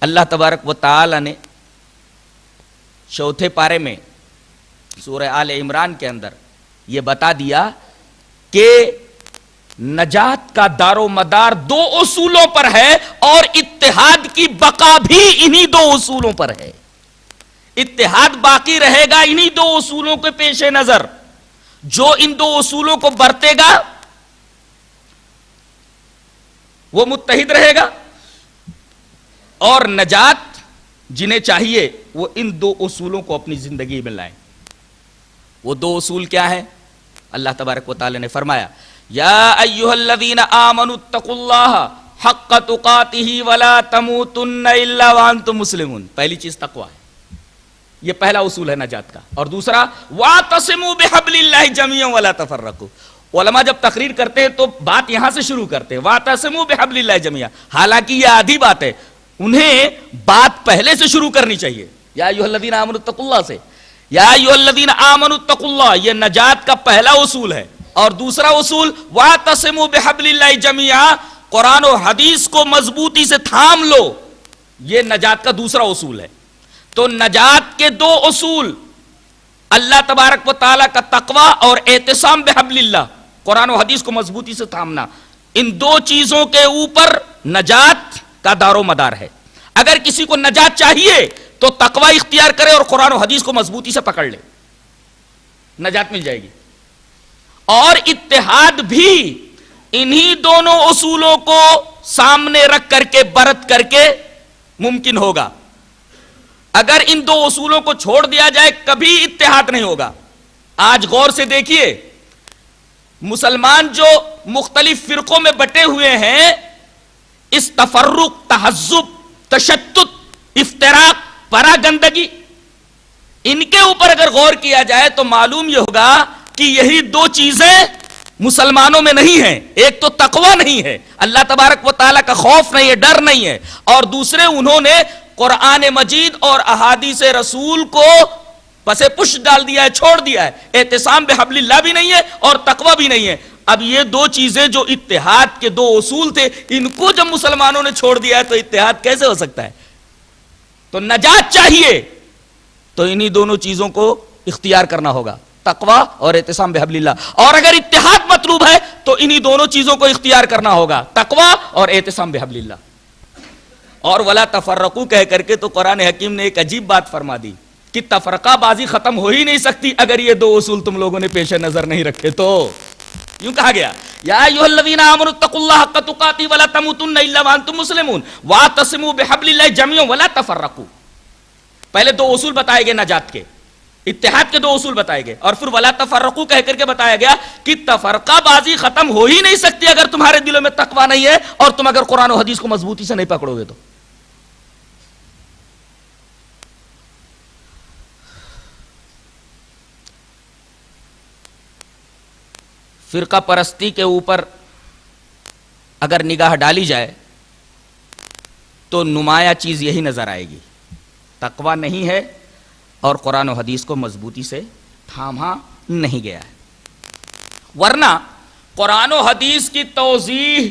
اللہ تبارک و تعالی نے چوتھے پارے میں سورہ آل عمران کے اندر یہ بتا دیا کہ نجات کا دار و مدار دو اصولوں پر ہے اور اتحاد کی بقا بھی انہی دو اصولوں پر ہے. اتحاد باقی رہے گا انہی دو اصولوں کے پیش نظر. جو ان دو اصولوں کو برتے گا وہ متحد رہے گا، اور نجات جنہیں چاہیے وہ ان دو اصولوں کو اپنی زندگی میں لائیں. وہ دو اصول کیا ہیں؟ اللہ تبارک و تعالی نے فرمایا یا ایھا الذین آمنوا اتقوا اللہ حق تقاتہ ولا تموتن الا وانتم مسلمون. پہلی چیز تقوی ہے، یہ پہلا اصول ہے نجات کا. اور دوسرا واعتصموا بحبل اللہ جميعا ولا تفرقوا. علماء جب تقریر کرتے ہیں تو بات یہاں سے شروع کرتے ہیں واعتصموا بحبل اللہ جميعا، حالانکہ یہ آدھی بات ہے، انہیں بات پہلے سے شروع کرنی چاہیے. یا ایھا الذین آمنوا اتقوا اللہ سے، یا ایھا الذین آمنوا اتقوا اللہ، یہ نجات کا پہلا اصول ہے. اور دوسرا اصول واعتصموا بحبل اللہ جميعا، قرآن و حدیث کو مضبوطی سے تھام لو، یہ نجات کا دوسرا اصول ہے. تو نجات کے دو اصول اللہ تبارک و تعالیٰ کا تقوی اور اعتصام بحبل اللہ، قرآن و حدیث کو مضبوطی سے تھامنا، ان دو چیزوں کے اوپر نجات کا دار و مدار ہے. اگر کسی کو نجات چاہیے تو تقوی اختیار کرے اور قرآن و حدیث کو مضبوطی سے پکڑ لے، نجات مل جائے گی. اور اتحاد بھی انہی دونوں اصولوں کو سامنے رکھ کر کے برت کر کے ممکن ہوگا. اگر ان دو اصولوں کو چھوڑ دیا جائے کبھی اتحاد نہیں ہوگا. آج غور سے دیکھیے، مسلمان جو مختلف فرقوں میں بٹے ہوئے ہیں، اس تفرق، تحزب، تشتت، افتراق، پرا گندگی، ان کے اوپر اگر غور کیا جائے تو معلوم یہ ہوگا کہ یہی دو چیزیں مسلمانوں میں نہیں ہیں. ایک تو تقوی نہیں ہے، اللہ تبارک و تعالیٰ کا خوف نہیں ہے، ڈر نہیں ہے، اور دوسرے انہوں نے قرآن مجید اور احادیث رسول کو پسے پش ڈال دیا ہے، چھوڑ دیا ہے. اعتصام بحبل اللہ بھی نہیں ہے اور تقوی بھی نہیں ہے. اب یہ دو چیزیں جو اتحاد کے دو اصول تھے، ان کو جب مسلمانوں نے چھوڑ دیا ہے تو اتحاد کیسے ہو سکتا ہے؟ تو نجات چاہیے تو انہی دونوں چیزوں کو اختیار کرنا ہوگا، تقوی اور اعتصام بحبل اللہ. اور اگر اتحاد مطلوب ہے تو انہی دونوں چیزوں کو اختیار کرنا ہوگا، تقوی اور اعتصام بحبل اللہ. اور ولا تفرقوا کہہ کر کے تو قرآن حکیم نے ایک عجیب بات فرما دی کہ تفرقہ بازی ختم ہو ہی نہیں سکتی اگر یہ دو اصول تم لوگوں نے پیش نظر نہیں رکھے. تو یوں کہا گیا یا ایھا الذین آمنوا اتقوا اللہ حق تقاتہ ولا تموتن الا وانتم مسلمون واعتصموا بحبل اللہ جميعا ولا تفرقوا. پہلے دو اصول بتائے گئے نجات کے، اتحاد کے دو اصول بتائے گئے، اور پھر ولا تفرقوا کہہ کر کے بتایا گیا کہ تفرقہ بازی ختم ہو ہی نہیں سکتی اگر تمہارے دلوں میں تقوی نہیں ہے اور تم اگر قرآن و حدیث کو مضبوطی سے نہیں پکڑو گے تو. فرقہ پرستی کے اوپر اگر نگاہ ڈالی جائے تو نمایاں چیز یہی نظر آئے گی، تقوی نہیں ہے اور قرآن و حدیث کو مضبوطی سے تھاما نہیں گیا ہے. ورنہ قرآن و حدیث کی توضیح،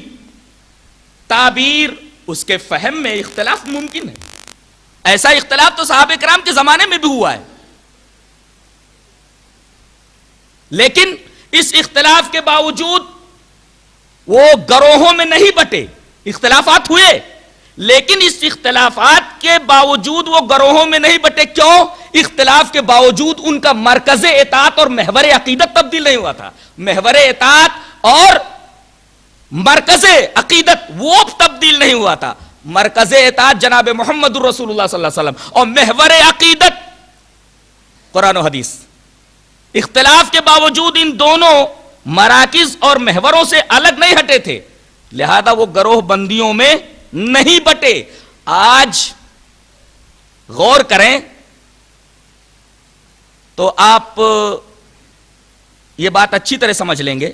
تعبیر، اس کے فہم میں اختلاف ممکن ہے. ایسا اختلاف تو صحابہ کرام کے زمانے میں بھی ہوا ہے، لیکن اس اختلاف کے باوجود وہ گروہوں میں نہیں بٹے. اختلافات ہوئے لیکن اس اختلافات کے باوجود وہ گروہوں میں نہیں بٹے. کیوں؟ اختلاف کے باوجود ان کا مرکز اطاعت اور محور عقیدت تبدیل نہیں ہوا تھا. محور اطاعت اور مرکز عقیدت وہ تبدیل نہیں ہوا تھا. مرکز اطاعت جناب محمد رسول اللہ صلی اللہ علیہ وسلم اور محور عقیدت قرآن و حدیث. اختلاف کے باوجود ان دونوں مراکز اور محوروں سے الگ نہیں ہٹے تھے، لہذا وہ گروہ بندیوں میں نہیں بٹے. آج غور کریں تو آپ یہ بات اچھی طرح سمجھ لیں گے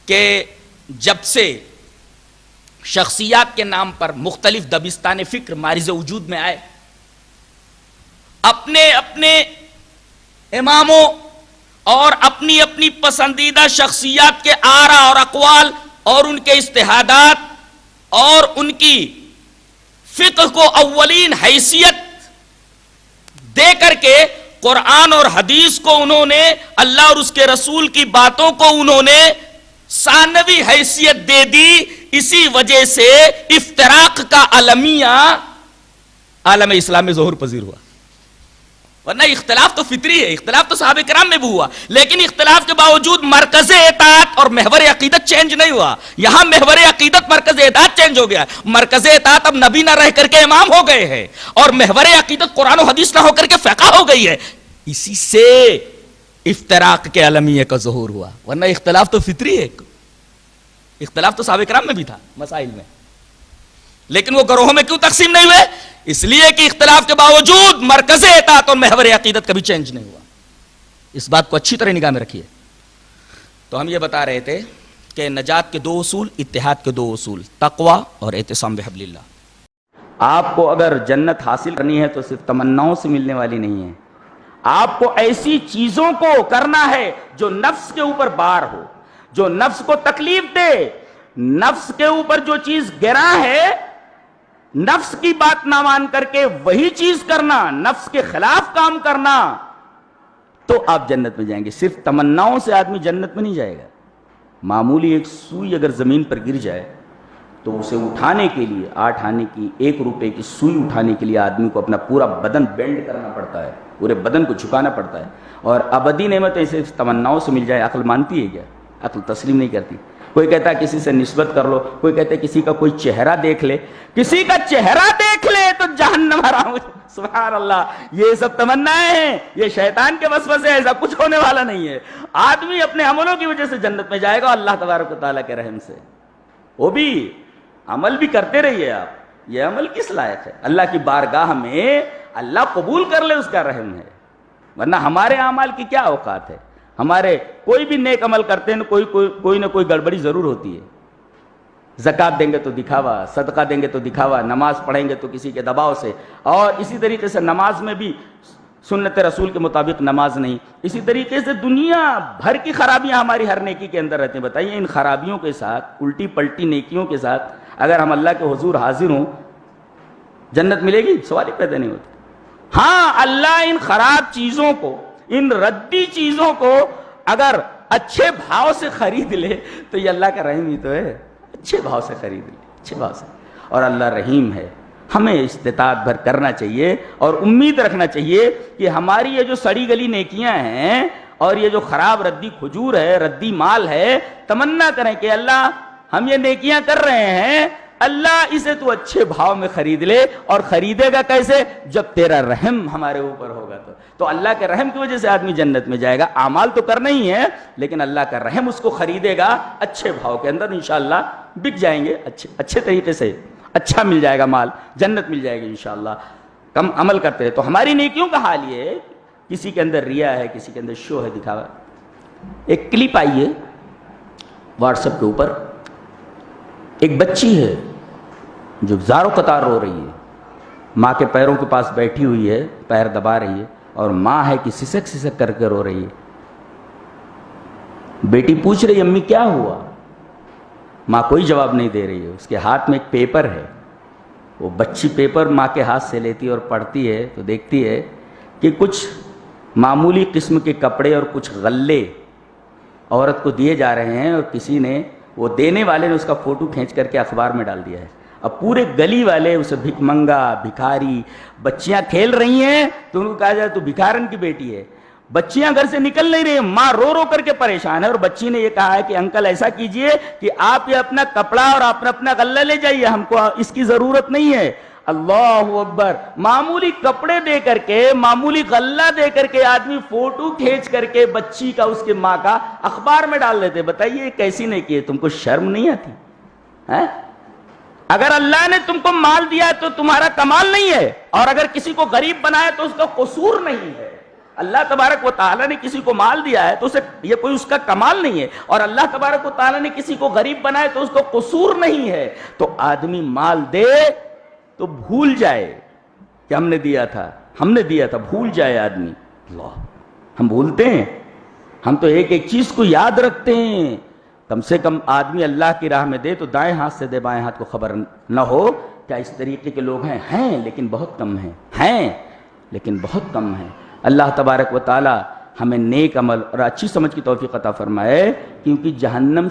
کہ جب سے شخصیات کے نام پر مختلف دبستان فکر مارز وجود میں آئے، اپنے اپنے اماموں اور اپنی اپنی پسندیدہ شخصیات کے آراء اور اقوال اور ان کے اجتہادات اور ان کی فقہ کو اولین حیثیت دے کر کے قرآن اور حدیث کو انہوں نے، اللہ اور اس کے رسول کی باتوں کو انہوں نے ثانوی حیثیت دے دی. اسی وجہ سے افتراق کا المیہ عالم اسلام میں ظہور پذیر ہوا. ورنہ اختلاف تو فطری ہے، اختلاف تو صحابہ کرام میں بھی ہوا، لیکن اختلاف کے باوجود مرکز اطاعت اور محور عقیدت چینج نہیں ہوا. یہاں محور عقیدت مرکز اطاعت چینج ہو گیا. مرکز اطاعت اب نبی نہ رہ کر کے امام ہو گئے ہیں، اور محور عقیدت قرآن و حدیث نہ ہو کر کے فقہ ہو گئی ہے. اسی سے افتراق کے المیہ کا ظہور ہوا. ورنہ اختلاف تو فطری ہے، اختلاف تو صحابہ کرام میں بھی تھا مسائل میں، لیکن وہ گروہوں میں کیوں تقسیم نہیں ہوئے؟ اس لیے کہ اختلاف کے باوجود مرکز اطاعت اور محور عقیدت کبھی چینج نہیں ہوا. اس بات کو اچھی طرح نگاہ میں رکھیے. تو ہم یہ بتا رہے تھے کہ نجات کے دو اصول، اتحاد کے دو اصول، تقوی اور اعتصام بحبل اللہ. آپ کو اگر جنت حاصل کرنی ہے تو صرف تمناؤں سے ملنے والی نہیں ہے. آپ کو ایسی چیزوں کو کرنا ہے جو نفس کے اوپر بار ہو، جو نفس کو تکلیف دے. نفس کے اوپر جو چیز گراں ہے، نفس کی بات نہ مان کر کے وہی چیز کرنا، نفس کے خلاف کام کرنا، تو آپ جنت میں جائیں گے. صرف تمناؤں سے آدمی جنت میں نہیں جائے گا. معمولی ایک سوئی اگر زمین پر گر جائے تو اسے اٹھانے کے لیے 8 آنے کی 1 روپے کی سوئی اٹھانے کے لیے آدمی کو اپنا پورا بدن بینڈ کرنا پڑتا ہے، پورے بدن کو جھکانا پڑتا ہے. اور ابدی نعمتیں صرف تمناؤں سے مل جائے عقل مانتی ہے کیا؟ عقل تسلیم نہیں کرتی. کوئی کہتا ہے کسی سے نسبت کر لو، کوئی کہتا ہے کسی کا کوئی چہرہ دیکھ لے. کسی کا چہرہ دیکھ لے تو جہنم حرام. سبحان اللہ، یہ سب تمنائیں ہیں، یہ شیطان کے وسوسے ہیں، ایسا کچھ ہونے والا نہیں ہے. آدمی اپنے عملوں کی وجہ سے جنت میں جائے گا اللہ تبارک و تعالیٰ کے رحم سے. وہ بھی عمل بھی کرتے رہیے آپ. یہ عمل کس لائق ہے؟ اللہ کی بارگاہ میں اللہ قبول کر لے، اس کا رحم ہے. ورنہ ہمارے اعمال کی کیا اوقات ہے؟ ہمارے کوئی بھی نیک عمل کرتے ہیں کوئی نہ کوئی گڑبڑی ضرور ہوتی ہے. زکوٰۃ دیں گے تو دکھاوا، صدقہ دیں گے تو دکھاوا، نماز پڑھیں گے تو کسی کے دباؤ سے، اور اسی طریقے سے نماز میں بھی سنت رسول کے مطابق نماز نہیں. اسی طریقے سے دنیا بھر کی خرابیاں ہماری ہر نیکی کے اندر رہتی ہیں. بتائیے ان خرابیوں کے ساتھ، الٹی پلٹی نیکیوں کے ساتھ اگر ہم اللہ کے حضور حاضر ہوں، جنت ملے گی؟ سوال ہی پیدا نہیں ہوتا. ہاں، اللہ ان خراب چیزوں کو، ان ردی چیزوں کو اگر اچھے بھاؤ سے خرید لے تو یہ اللہ کا رحم ہی تو ہے. اچھے بھاؤ سے خرید لے، اچھے بھاؤ سے. اور اللہ رحیم ہے. ہمیں استطاعت بھر کرنا چاہیے اور امید رکھنا چاہیے کہ ہماری یہ جو سڑی گلی نیکیاں ہیں اور یہ جو خراب ردی کھجور ہے، ردی مال ہے، تمنا کریں کہ اللہ ہم یہ نیکیاں کر رہے ہیں، اللہ اسے تو اچھے بھاؤ میں خرید لے. اور خریدے گا کیسے؟ جب تیرا رحم ہمارے اوپر ہوگا. تو اللہ کے رحم کی وجہ سے آدمی جنت میں جائے گا. اعمال تو کرنا ہی ہے، لیکن اللہ کا رحم اس کو خریدے گا اچھے بھاؤ کے اندر. انشاءاللہ بک جائیں گے اچھے طریقے سے، اچھا مل جائے گا مال، جنت مل جائے گی انشاءاللہ. کم عمل کرتے ہیں تو ہماری نیکیوں کا حال یہ ہے، کسی کے اندر ریا ہے، کسی کے اندر شو ہے، دکھاوا. ایک کلپ آئی ہے واٹس ایپ کے اوپر. ایک بچی ہے جو زاروں قطار رو رہی ہے، ماں کے پیروں کے پاس بیٹھی ہوئی ہے، پیر دبا رہی ہے، اور ماں ہے کہ سسک سسک کر کے رو رہی ہے. بیٹی پوچھ رہی ہے امی کیا ہوا؟ ماں کوئی جواب نہیں دے رہی ہے. اس کے ہاتھ میں ایک پیپر ہے. وہ بچی پیپر ماں کے ہاتھ سے لیتی ہے اور پڑھتی ہے تو دیکھتی ہے کہ کچھ معمولی قسم کے کپڑے اور کچھ غلے عورت کو دیے جا رہے ہیں، اور کسی نے، وہ دینے والے نے اس کا فوٹو کھینچ کر کے اخبار میں ڈال دیا ہے. اب پورے گلی والے اسے بھک منگا، بھکاری. بچیاں کھیل رہی ہیں تو ان کو کہا جائے تو بھکارن کی بیٹی ہے. بچیاں گھر سے نکل نہیں رہی، ماں رو رو کر کے پریشان ہے. اور بچی نے یہ کہا ہے کہ انکل ایسا کیجئے کہ آپ یہ اپنا کپڑا اور اپنا غلہ لے جائیے، ہم کو اس کی ضرورت نہیں ہے. اللہ اکبر. معمولی کپڑے دے کر کے، معمولی غلہ دے کر کے آدمی فوٹو کھینچ کر کے بچی کا، اس کے ماں کا اخبار میں ڈال دیتے. بتائیے کیسی نہیں کی؟ تم کو شرم نہیں آتی؟ اگر اللہ نے تم کو مال دیا ہے تو تمہارا کمال نہیں ہے، اور اگر کسی کو غریب بنایا تو اس کا قصور نہیں ہے. اللہ تبارک و تعالیٰ نے کسی کو مال دیا ہے تو اسے یہ کوئی اس کا کمال نہیں ہے، اور اللہ تبارک و تعالیٰ نے کسی کو غریب بنایا تو اس کا قصور نہیں ہے. تو آدمی مال دے تو بھول جائے کہ ہم نے دیا تھا، بھول جائے آدمی. اللہ، ہم بھولتے ہیں. ہم تو ایک ایک چیز کو یاد رکھتے ہیں. کم سے کم آدمی اللہ کی راہ میں دے تو دائیں ہاتھ سے دے، بائیں ہاتھ کو خبر نہ ہو کیا اس طریقے کے لوگ ہیں لیکن بہت کم ہیں لیکن بہت کم ہیں۔ اللہ تبارک و تعالی ہمیں نیک عمل اور اچھی سمجھ کی توفیق عطا فرمائے، کیونکہ جہنم